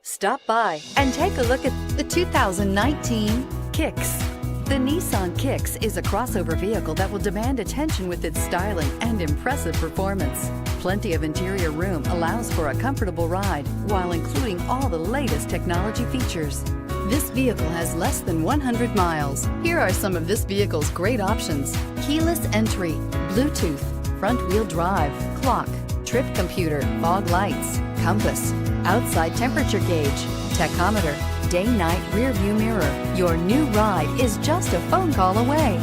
Stop by and take a look at the 2019 Kicks. The Nissan Kicks is a crossover vehicle that will demand attention with its styling and impressive performance. Plenty of interior room allows for a comfortable ride while including all the latest technology features. This vehicle has less than 100 miles. Here are some of this vehicle's great options: keyless entry, Bluetooth, front-wheel drive, clock, trip computer, fog lights, compass, outside temperature gauge, tachometer, day-night rear view mirror. Your new ride is just a phone call away.